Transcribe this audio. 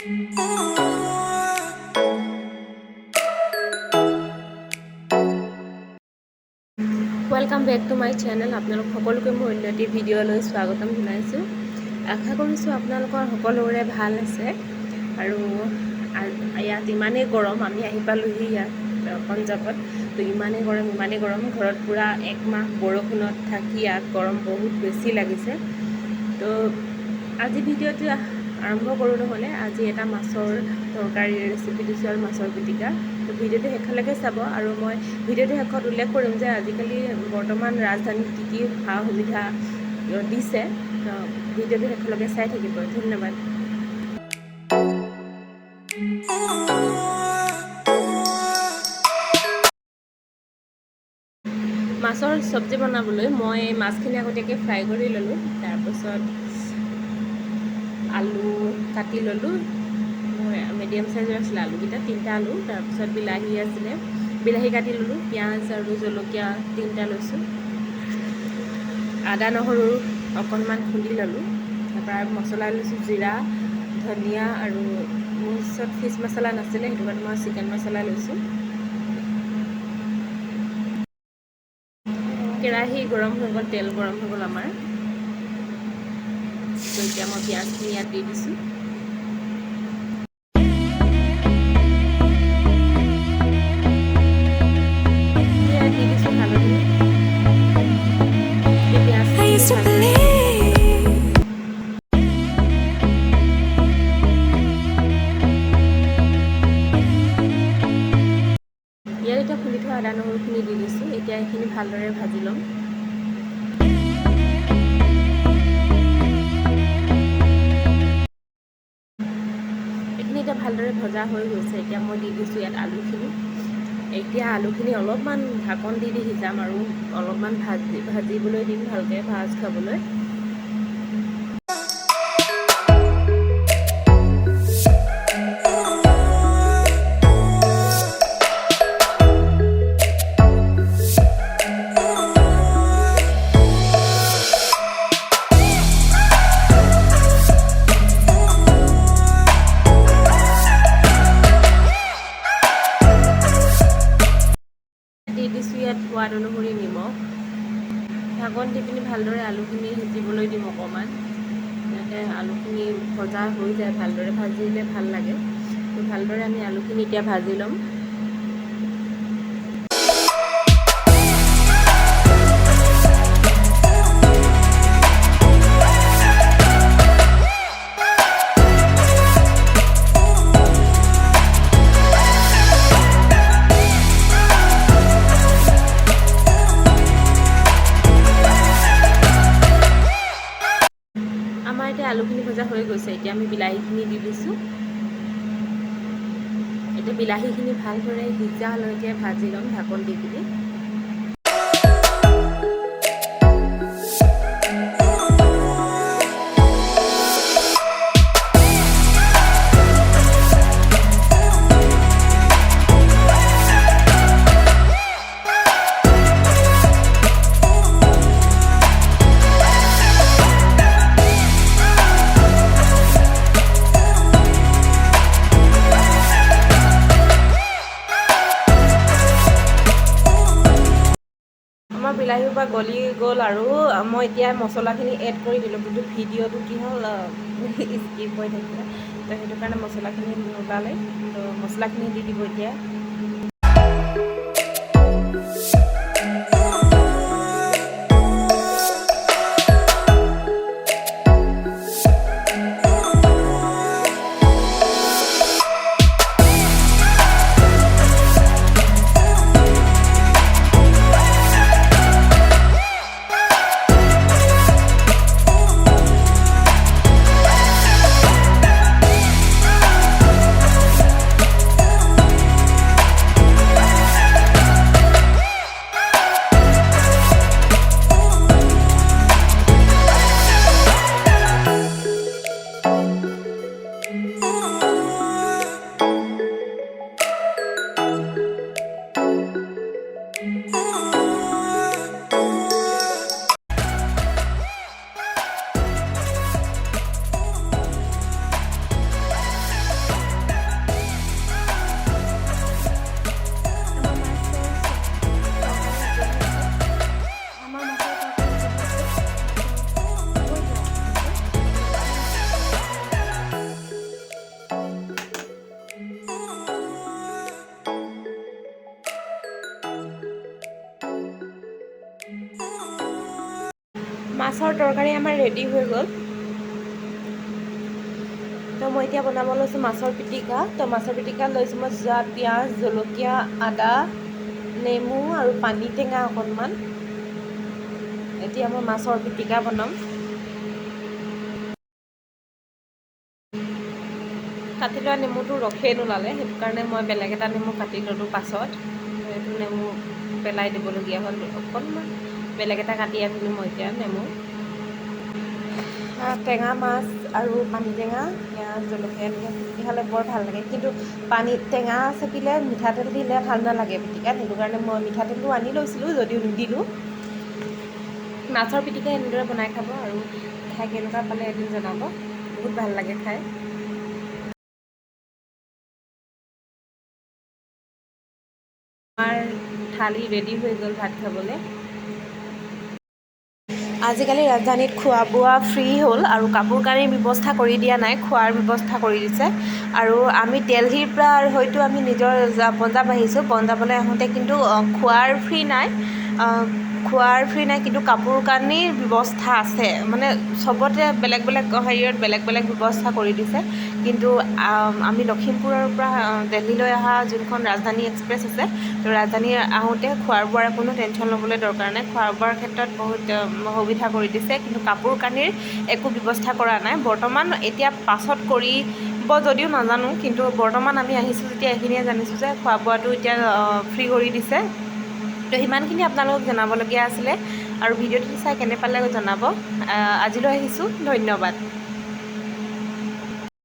Welcome back to my channel. आपलोक सकलोके मोर अन्य भिडिओলৈ स्वागतम जनाइছোঁ। आशा কৰিছোঁ আপোনালোকৰ সকলোৰে ভাল আছে আৰু ইয়াত ইমানেই গৰম। আমি আহি পালোহি ইয়াত পঞ্জাৱত। তো ইমানেই গৰম ঘৰত পুৰা এক মাহ বৰষুণত থাকি ইয়াত গৰম বহুত বেছি লাগিছে। তো আজি ভিডিঅ'টো আৰম্ভ কৰোঁ নহ'লে। আজি এটা মাছৰ তৰকাৰী ৰেচিপি দিছোঁ আৰু মাছৰ পিটিকা। তো ভিডিঅ'টো শেষলৈকে চাব আৰু মই ভিডিঅ'টো শেষত উল্লেখ কৰিম যে আজিকালি বৰ্তমান ৰাজধানীত কি সা সুবিধা দিছে। তো ভিডিঅ'টো শেষলৈকে চাই থাকিব। ধন্যবাদ। মাছৰ চব্জি বনাবলৈ মই মাছখিনি আগতীয়াকৈ ফ্ৰাই কৰি ল'লোঁ। তাৰপিছত আলু কাটি ল'লোঁ। মই মিডিয়াম চাইজৰ আছিলে আলুকেইটা, 3টা আলু। তাৰপিছত বিলাহী আছিলে, বিলাহী কাটি ল'লোঁ। পিঁয়াজ আৰু জলকীয়া 3টা লৈছোঁ। আদা নহৰু অকণমান খুন্দি ল'লোঁ। তাৰপৰা মছলা লৈছোঁ জিৰা, ধনিয়া আৰু মোৰ ওচৰত ফিছ মছলা নাছিলে, সেইটো কাৰণে মই চিকেন মছলা লৈছোঁ। কেৰাহী গৰম হৈ গ'ল, তেল গৰম হৈ গ'ল আমাৰ। তো এতিয়া মই পিঁয়াজখিনি ইয়াত দি দিছোঁ। দি দিছোঁ হালধি। ইয়াত এতিয়া খুন্দি থোৱা আদা নহৰুখিনি দি দিছোঁ। এতিয়া এইখিনি ভালদৰে ভাজি ল'ম। এইখিনি এতিয়া ভালদৰে ভজা হৈ গৈছে। এতিয়া মই দি দিছোঁ ইয়াত আলুখিনি। এতিয়া আলুখিনি অলপমান ঢাকন দি সিজাম আৰু অলপমান ভাজিবলৈ দিম, ভালকৈ ভাজ খাবলৈ। দি দিছোঁ ইয়াত সোৱাদ অনুসৰি নিমখ। ঢাকন দি পিনি ভালদৰে আলুখিনি সিজিবলৈ দিম অকণমান, যাতে আলুখিনি ভজা হৈ যায়। ভালদৰে ভাজিলে ভাল লাগে। তো ভালদৰে আমি আলুখিনি এতিয়া ভাজি ল'ম। আমাৰ এতিয়া আলুখিনি ভজা হৈ গৈছে। এতিয়া আমি বিলাহীখিনি দি দিছোঁ। এতিয়া বিলাহীখিনি ভালদৰে সিজালৈকে ভাজি ল'ম ঢাকন দি পিনি। আমাৰ বিলাহীৰ পৰা গলি গ'ল আৰু মই এতিয়া মছলাখিনি এড কৰি দিলোঁ, কিন্তু ভিডিঅ'টো কি হ'ল স্কিপ হৈ থাকিলে। তো সেইটো কাৰণে মছলাখিনি নোলালে। তো মছলাখিনি দি দিব এতিয়া। মাছৰ তৰকাৰী আমাৰ ৰেডি হৈ গ'ল। তো মই এতিয়া বনাব লৈছোঁ মাছৰ পিটিকা। তো মাছৰ পিটিকা লৈছোঁ মই পিঁয়াজ, জলকীয়া, আদা, নেমু আৰু পানী টেঙা অকণমান। এতিয়া মই মাছৰ পিটিকা বনাম। কাটি লোৱা নেমুটো ৰসেই নোলালে, সেইটো কাৰণে মই বেলেগ এটা নেমু কাটি ল'লোঁ পাছত। এইটো নেমু পেলাই দিবলগীয়া হ'ল অকণমান, বেলেগ এটা কাটি আনিলোঁ মই এতিয়া নেমু। টেঙা মাছ আৰু পানী টেঙা, পিঁয়াজ, জলকীয়া এনেকৈ পিটিকি খালে বৰ ভাল লাগে। কিন্তু টেঙা চেপিলে মিঠাতেল দিলে ভাল নালাগে পিটিকাত, সেইটো কাৰণে মই মিঠাতেলটো আনি লৈছিলোঁ যদিও নিদিলোঁ। মাছৰ পিটিকা এনেদৰে বনাই খাব, আৰু খাই কেনেকুৱা পালে এদিন জনাব, বহুত ভাল লাগে খাই। আমাৰ থালি ৰেডি হৈ গ'ল ভাত খাবলৈ। আজিকালি ৰাজধানীত খোৱা বোৱা ফ্ৰী হ'ল, আৰু কাপোৰ কানিৰ ব্যৱস্থা কৰি দিয়া নাই, খোৱাৰ ব্যৱস্থা কৰি দিছে। আৰু আমি দিল্লীৰ পৰা হয়তো আমি নিজৰ পঞ্জাৱ আহিছোঁ, পঞ্জাৱলৈ আহোঁতে কিন্তু খোৱাৰ ফ্ৰী নাই, কিন্তু কাপোৰ কানিৰ ব্যৱস্থা আছে। মানে চবতে বেলেগ বেলেগ হেৰিয়ত বেলেগ বেলেগ ব্যৱস্থা কৰি দিছে। কিন্তু আমি লখিমপুৰৰ পৰা দিল্লীলৈ অহা যোনখন ৰাজধানী এক্সপ্ৰেছ আছে, তো ৰাজধানী আহোঁতে খোৱাৰ বোৱাৰ কোনো টেনশ্যন ল'বলৈ দৰকাৰ নাই। খোৱা বোৱাৰ ক্ষেত্ৰত বহুত সুবিধা কৰি দিছে, কিন্তু কাপোৰ কানিৰ একো ব্যৱস্থা কৰা নাই বৰ্তমান। এতিয়া পাছত কৰিব যদিও নাজানো, কিন্তু বৰ্তমান আমি আহিছোঁ যেতিয়া এইখিনিয়ে জানিছোঁ যে খোৱা বোৱাটো এতিয়া ফ্ৰী কৰি দিছে। তো সিমানখিনি আপোনালোকক জনাবলগীয়া আছিলে, আৰু ভিডিঅ'টো চাই কেনে পালে জনাব। আজিলৈ আহিছোঁ, ধন্যবাদ।